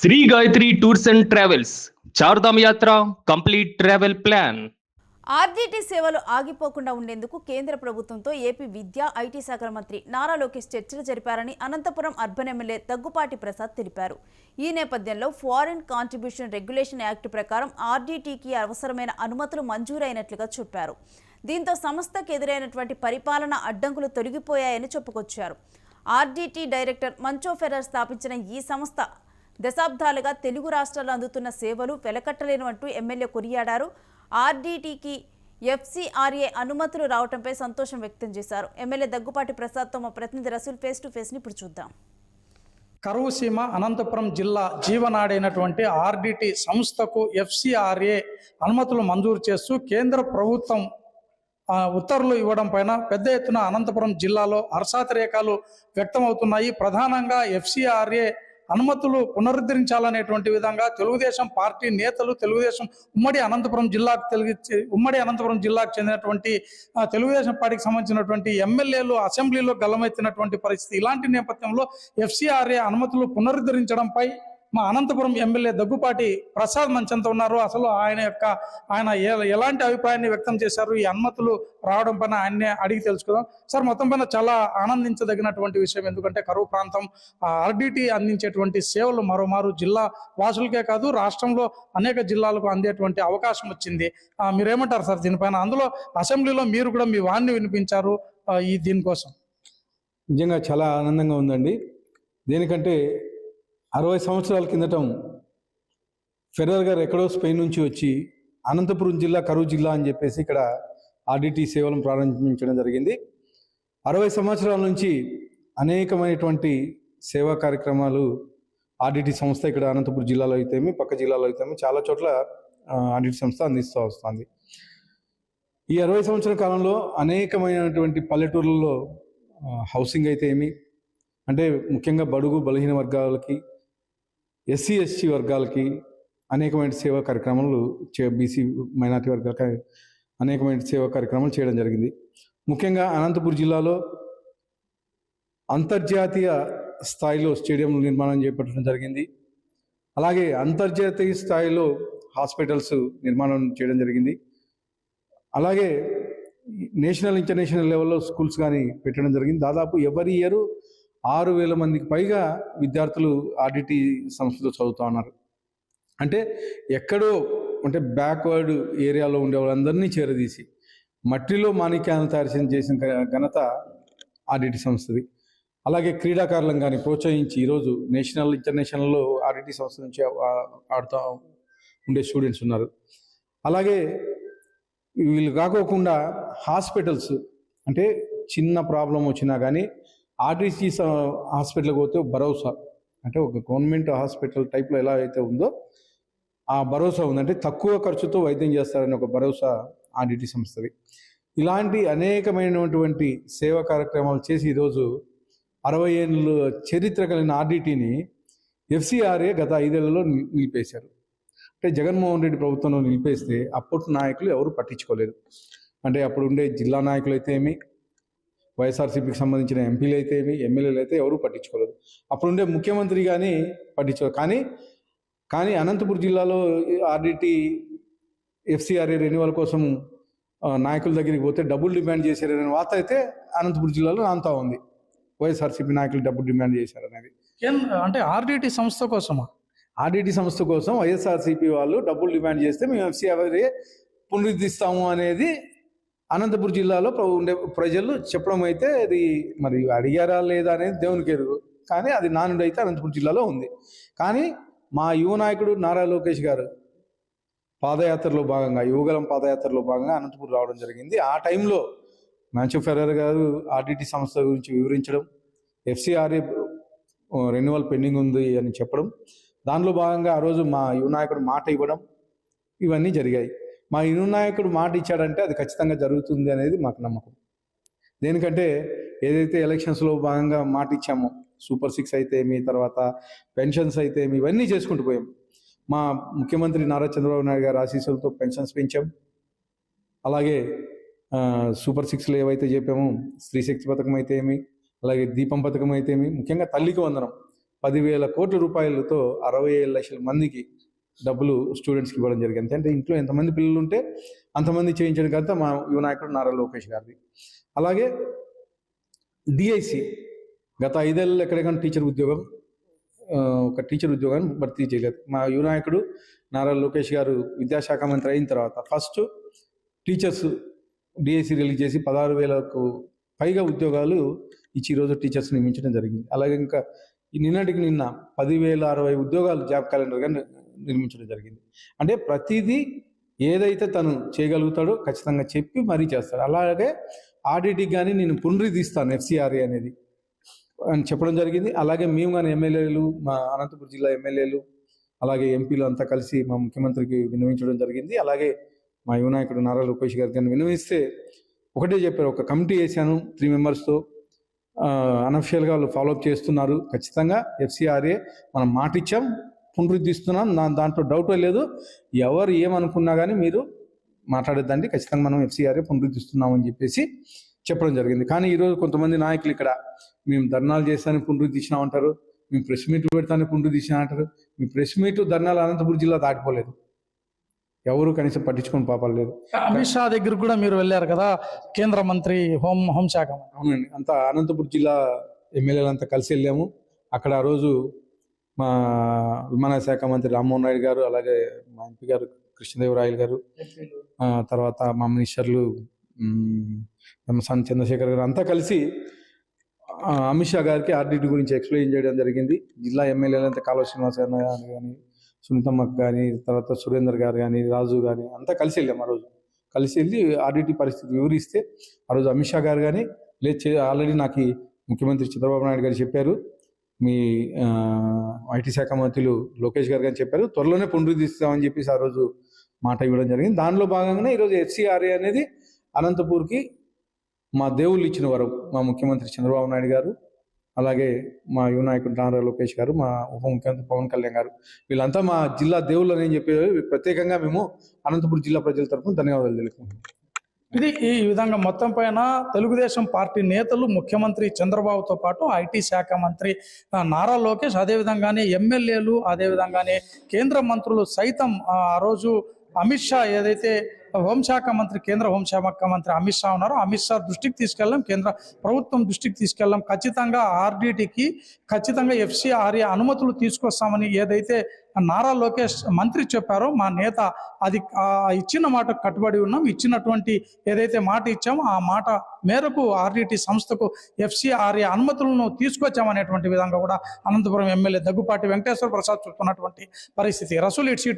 Shri Gayatri tours and travels Chardham yatra complete travel plan. RDT సేవలు ఆగిపోకుండా ఉండేందుకు కేంద్ర ప్రభుత్వంతో ఏపీ విద్యా ఐటీ శాఖల మంత్రి నారా లోకేష్ చర్చలు జరిపారని అనంతపురం అర్బన్ ఎమ్మెల్యే దగ్గుపాటి ప్రసాద్ తెలిపారు. ఈ నేపథ్యంలో ఫారిన్ కాంట్రిబ్యూషన్ రెగ్యులేషన్ యాక్ట్ ప్రకారం ఆర్డీటీకి అవసరమైన అనుమతులు మంజూరైనట్లుగా చెప్పారు. దీంతో సంస్థకు ఎదురైనటువంటి పరిపాలన అడ్డంకులు తొలగిపోయాయని చెప్పుకొచ్చారు. ఆర్డీటీ డైరెక్టర్ మంచో ఫెర్రర్ స్థాపించిన ఈ సంస్థ దశాబ్దాలుగా తెలుగు రాష్ట్రాల్లో అందుతున్న సేవలు వెలకట్టలేనంటూ ఎమ్మెల్యే కొనియాడారు. ఆర్డీటీకి ఎఫ్సీఆర్ఏ అనుమతులు రావడంపై సంతోషం వ్యక్తం చేశారు. ఎమ్మెల్యే దగ్గుపాటి ప్రసాద్తో మా ప్రతినిధి రసూల్ ఫేస్ టు ఫేస్ని ఇప్పుడు చూద్దాం. కరువు సీమ అనంతపురం జిల్లా జీవనాడైనటువంటి ఆర్డీటీ సంస్థకు ఎఫ్సీఆర్ఏ అనుమతులు మంజూరు చేస్తూ కేంద్ర ప్రభుత్వం ఉత్తర్వులు ఇవ్వడం పైన పెద్ద ఎత్తున అనంతపురం జిల్లాలో హర్షాతిరేకాలు వ్యక్తమవుతున్నాయి. ప్రధానంగా ఎఫ్సీఆర్ఏ అనుమతులు పునరుద్ధరించాలనేటువంటి విధంగా తెలుగుదేశం పార్టీ నేతలు, తెలుగుదేశం ఉమ్మడి అనంతపురం జిల్లాకు చెందినటువంటి తెలుగుదేశం పార్టీకి సంబంధించినటువంటి ఎమ్మెల్యేలు అసెంబ్లీలో గల్లమెత్తినటువంటి పరిస్థితి. ఇలాంటి నేపథ్యంలో ఎఫ్సీఆర్ఏ అనుమతులు పునరుద్ధరించడంపై మా అనంతపురం ఎమ్మెల్యే దగ్గుపాటి ప్రసాద్ మంచంత ఉన్నారు. అసలు ఆయన ఎలాంటి అభిప్రాయాన్ని వ్యక్తం చేశారు, ఈ అనుమతులు రావడం పైన ఆయన్నే అడిగి తెలుసుకుందాం. సార్, మొత్తం పైన చాలా ఆనందించదగినటువంటి విషయం. ఎందుకంటే కరువు ప్రాంతం ఆర్డీటీ అందించేటువంటి సేవలు మరోమారు జిల్లా వాసులకే కాదు రాష్ట్రంలో అనేక జిల్లాలకు అందేటువంటి అవకాశం వచ్చింది. మీరేమంటారు సార్ దీనిపైన? అందులో అసెంబ్లీలో మీరు కూడా మీ వాణ్ణి వినిపించారు దీనికోసం. నిజంగా చాలా ఆనందంగా ఉందండి. దేనికంటే 60 సంవత్సరాల కిందటం ఫెర్రర్ గారు ఎక్కడో స్పెయిన్ నుంచి వచ్చి అనంతపురం జిల్లా కరువు జిల్లా అని చెప్పేసి ఇక్కడ ఆర్డీటీ సేవలను ప్రారంభించడం జరిగింది. 60 సంవత్సరాల నుంచి అనేకమైనటువంటి సేవా కార్యక్రమాలు ఆర్డీటీ సంస్థ ఇక్కడ అనంతపురం జిల్లాలో అయితేమి, పక్క జిల్లాలో అయితేమి చాలా చోట్ల ఆర్డీటీ సంస్థ అందిస్తూ వస్తుంది. ఈ 60 సంవత్సరాల కాలంలో అనేకమైనటువంటి పల్లెటూర్లలో హౌసింగ్ అయితే ఏమి అంటే ముఖ్యంగా బడుగు బలహీన వర్గాలకి, ఎస్సీ ఎస్టీ వర్గాలకి అనేకమైన సేవా కార్యక్రమాలు బీసీ మైనార్టీ వర్గాలకి అనేకమైన సేవా కార్యక్రమాలు చేయడం జరిగింది. ముఖ్యంగా అనంతపురం జిల్లాలో అంతర్జాతీయ స్థాయిలో స్టేడియంలు నిర్మాణం చేపట్టడం జరిగింది. అలాగే అంతర్జాతీయ స్థాయిలో హాస్పిటల్స్ నిర్మాణం చేయడం జరిగింది. అలాగే నేషనల్ ఇంటర్నేషనల్ లెవెల్లో స్కూల్స్ కానీ పెట్టడం జరిగింది. దాదాపు ఎవరి ఇయర్ 6,000 మందికి పైగా విద్యార్థులు ఆర్డీటీ సంస్థలో చదువుతూ ఉన్నారు. అంటే ఎక్కడో అంటే బ్యాక్వర్డ్ ఏరియాలో ఉండే వాళ్ళందరినీ చేరదీసి మట్టిలో మాణిక్యాలను తయారు చేసిన ఘనత ఆర్డీటీ సంస్థది. అలాగే క్రీడాకారులను కానీ ప్రోత్సహించి ఈరోజు నేషనల్ ఇంటర్నేషనల్లో ఆర్డీటీ సంస్థ నుంచి ఆడుతూ ఉండే స్టూడెంట్స్ ఉన్నారు. అలాగే వీళ్ళు కాకోకుండా హాస్పిటల్స్ అంటే చిన్న ప్రాబ్లం వచ్చినా కానీ ఆర్డీటీ హాస్పిటల్కి పోతే భరోసా అంటే ఒక గవర్నమెంట్ హాస్పిటల్ టైప్లో ఎలా అయితే ఉందో ఆ భరోసా ఉందంటే తక్కువ ఖర్చుతో వైద్యం చేస్తారని ఒక భరోసా ఆర్డీటీ సంస్థది. ఇలాంటి అనేకమైనటువంటి సేవా కార్యక్రమాలు చేసి ఈరోజు 60 ఏళ్ళ చరిత్ర కలిగిన ఆర్డీటీని ఎఫ్సీఆర్ఏ గత 5 ఏళ్లలో నిలిపేశారు. అంటే జగన్మోహన్ రెడ్డి ప్రభుత్వంలో నిలిపేస్తే అప్పటి నాయకులు ఎవరు పట్టించుకోలేదు. అంటే అప్పుడు ఉండే జిల్లా నాయకులు అయితే ఏమి, వైఎస్ఆర్సీపీకి సంబంధించిన ఎంపీలు అయితే ఏమి, ఎమ్మెల్యేలు అయితే ఎవరూ పట్టించుకోలేదు. అప్పుడుండే ముఖ్యమంత్రి కానీ పట్టించుకోలేదు. కానీ అనంతపురం జిల్లాలో ఆర్డీటీ ఎఫ్సీఆర్ఏ రెన్యువల్ కోసం నాయకుల దగ్గరికి పోతే డబ్బులు డిమాండ్ చేశారనే వార్త అయితే అనంతపురం జిల్లాలో నాంతా ఉంది. వైఎస్ఆర్సీపీ నాయకులు డబ్బులు డిమాండ్ చేశారనేది అంటే ఆర్డీటీ సంస్థ కోసమా? ఆర్డీటీ సంస్థ కోసం వైఎస్ఆర్సీపీ వాళ్ళు డబ్బులు డిమాండ్ చేస్తే మేము ఎఫ్సీఆర్ఏ పునరుద్ధరిస్తాము అనేది అనంతపురం జిల్లాలో ఉండే ప్రజలు చెప్పడం అయితే అది మరి అడిగారా లేదా అనేది దేవునికి ఎరుగు. కానీ అది నానుడు అయితే అనంతపురం జిల్లాలో ఉంది. కానీ మా యువ నాయకుడు నారా లోకేష్ గారు పాదయాత్రలో భాగంగా, యువగలం పాదయాత్రలో భాగంగా అనంతపురం రావడం జరిగింది. ఆ టైంలో మంచో ఫెర్రర్ గారు ఆర్డీటీ సంస్థ గురించి వివరించడం, ఎఫ్సీఆర్ఏ రెన్యువల్ పెండింగ్ ఉంది అని చెప్పడం, దానిలో భాగంగా ఆ రోజు మా యువ నాయకుడు మాట ఇవ్వడం, ఇవన్నీ జరిగాయి. మా యువ నాయకుడు మాట ఇచ్చాడంటే అది ఖచ్చితంగా జరుగుతుంది అనేది మాకు నమ్మకం. దేనికంటే ఏదైతే ఎలక్షన్స్లో భాగంగా మాట ఇచ్చామో సూపర్ 6 అయితే ఏమి, తర్వాత పెన్షన్స్ అయితే ఏమి, ఇవన్నీ చేసుకుంటూ పోయాం. మా ముఖ్యమంత్రి నారా చంద్రబాబు నాయుడు గారి ఆశీస్సులతో పెన్షన్స్ పెంచాం. అలాగే సూపర్ 6లో ఏవైతే చెప్పామో స్త్రీ శక్తి పథకం అయితే ఏమి, అలాగే దీపం పథకం అయితే ఏమి, ముఖ్యంగా తల్లికి వందనం 10,000 కోట్ల రూపాయలతో 67 లక్షల మందికి డబ్బులు స్టూడెంట్స్కి ఇవ్వడం జరిగింది. అంటే ఇంట్లో ఎంతమంది పిల్లలు ఉంటే అంతమంది చేయించడం కదా మా యువ నాయకుడు నారా లోకేష్ గారిది. అలాగే డిఐసి గత 5 ఏళ్ళలో ఎక్కడెక్కడ ఒక టీచర్ ఉద్యోగాన్ని భర్తీ చేయలేదు. మా యువ నాయకుడు నారా లోకేష్ గారు విద్యాశాఖ మంత్రి అయిన తర్వాత ఫస్ట్ టీచర్స్ డిఐసి రిలీజ్ చేసి 16,000కు పైగా ఉద్యోగాలు ఇచ్చి ఈరోజు టీచర్స్ నియమించడం జరిగింది. అలాగే ఇంకా నిన్న 10,060 ఉద్యోగాలు జాబ్ క్యాలెండర్గా నిర్మించడం జరిగింది. అంటే ప్రతిదీ ఏదైతే తను చేయగలుగుతాడో ఖచ్చితంగా చెప్పి మరీ చేస్తాడు. అలాగే ఆర్డిటీకి కానీ నేను పునరుద్ధరిస్తాను ఎఫ్సిఆర్ఏ అనేది అని చెప్పడం జరిగింది. అలాగే మేము కానీ ఎమ్మెల్యేలు, మా అనంతపురం జిల్లా ఎమ్మెల్యేలు, అలాగే ఎంపీలు అంతా కలిసి మా ముఖ్యమంత్రికి విన్నవించడం జరిగింది. అలాగే మా యువ నాయకుడు నారా లోకేష్ గారికి కానీ విన్నవిస్తే ఒకటే చెప్పారు, ఒక కమిటీ వేసాను 3 మెంబర్స్తో, అనఫిషియల్గా వాళ్ళు ఫాలోఅప్ చేస్తున్నారు. ఖచ్చితంగా ఎఫ్సిఆర్ఏ మనం మాట ఇచ్చాం, పునరుద్ధరిస్తున్నాం, దాంట్లో డౌట్ లేదు. ఎవరు ఏమనుకున్నా కానీ మీరు మాట్లాడద్దండి, ఖచ్చితంగా మనం ఎఫ్సిఆర్ఏ పునరుద్ధరిస్తున్నామని చెప్పేసి చెప్పడం జరిగింది. కానీ ఈరోజు కొంతమంది నాయకులు ఇక్కడ మేము ధర్నాలు చేస్తానని పునరుద్ధరించినామంటారు, మేము ప్రెస్ మీట్లు పెడతానని పునరుద్ధరించినామంటారు. మీ ప్రెస్ మీట్లు ధర్నాలు అనంతపురం జిల్లా దాటిపోలేదు, ఎవరు కనీసం పట్టించుకొని పాపాలు లేదు. అమిత్ షా దగ్గర కూడా మీరు వెళ్ళారు కదా, కేంద్ర మంత్రి హోంశాఖ. అవునండి, అంతా అనంతపురం జిల్లా ఎమ్మెల్యేలంతా కలిసి వెళ్ళాము. అక్కడ ఆ రోజు మా విమానశాఖ మంత్రి రామ్మోహన్ నాయుడు గారు, అలాగే మా ఎంపీ గారు కృష్ణదేవరాయలు గారు, తర్వాత మా మినిస్టర్లు చంద్రశేఖర్ గారు అంతా కలిసి అమిత్ షా గారికి ఆర్డిటీ గురించి ఎక్స్ప్లెయిన్ చేయడం జరిగింది. జిల్లా ఎమ్మెల్యేలంతా కాలువ శ్రీనివాస్ గారు కానీ, సునీతమ్మకు కానీ, తర్వాత సురేందర్ గారు కానీ, రాజు కానీ అంతా కలిసి వెళ్ళాము. ఆ రోజు కలిసి వెళ్ళి ఆర్డిటీ పరిస్థితి వివరిస్తే ఆ రోజు అమిత్ షా గారు కానీ ఆల్రెడీ నాకు ముఖ్యమంత్రి చంద్రబాబు నాయుడు గారు చెప్పారు, మీ ఐటీ శాఖ మంత్రులు లోకేష్ గారు కానీ చెప్పారు, త్వరలోనే పునరుద్ధరిస్తామని చెప్పేసి ఆ రోజు మాట ఇవ్వడం జరిగింది. దానిలో భాగంగానే ఈరోజు ఎఫ్సిఆర్ఏ అనేది అనంతపూర్కి మా దేవుళ్ళు ఇచ్చిన వరం. మా ముఖ్యమంత్రి చంద్రబాబు నాయుడు గారు, అలాగే మా యువ నాయకుడు నారా లోకేష్ గారు, మా ఉప ముఖ్యమంత్రి పవన్ కళ్యాణ్ గారు, వీళ్ళంతా మా జిల్లా దేవుళ్ళు అని చెప్పి ప్రత్యేకంగా మేము అనంతపురం జిల్లా ప్రజల తరఫున ధన్యవాదాలు తెలుపుకుంటున్నాం. ఇది ఈ విధంగా మొత్తం పైన తెలుగుదేశం పార్టీ నేతలు, ముఖ్యమంత్రి చంద్రబాబుతో పాటు ఐటీ శాఖ మంత్రి నారా లోకేష్, అదేవిధంగానే ఎమ్మెల్యేలు, అదేవిధంగానే కేంద్ర మంత్రులు సైతం ఆ రోజు అమిత్ షా ఏదైతే హోంశాఖ మంత్రి, కేంద్ర హోంశాఖ మంత్రి అమిత్ షా ఉన్నారో, అమిత్ షా దృష్టికి తీసుకెళ్ళాం, కేంద్ర ప్రభుత్వం దృష్టికి తీసుకెళ్ళాం. ఖచ్చితంగా ఆర్డిటీకి ఖచ్చితంగా ఎఫ్సిఆర్ఏ అనుమతులు తీసుకొస్తామని ఏదైతే నారా లోకేష్ మంత్రి చెప్పారో, మా నేత అది ఇచ్చిన మాట కట్టుబడి ఉన్నాం. ఇచ్చినటువంటి ఏదైతే మాట ఇచ్చామో ఆ మాట మేరకు ఆర్డిటీ సంస్థకు ఎఫ్సిఆర్ఏ అనుమతులను తీసుకొచ్చామనేటువంటి విధంగా కూడా అనంతపురం ఎమ్మెల్యే దగ్గుపాటి వెంకటేశ్వర ప్రసాద్ చెప్తున్నటువంటి పరిస్థితి. రసూల్ ఇట్స్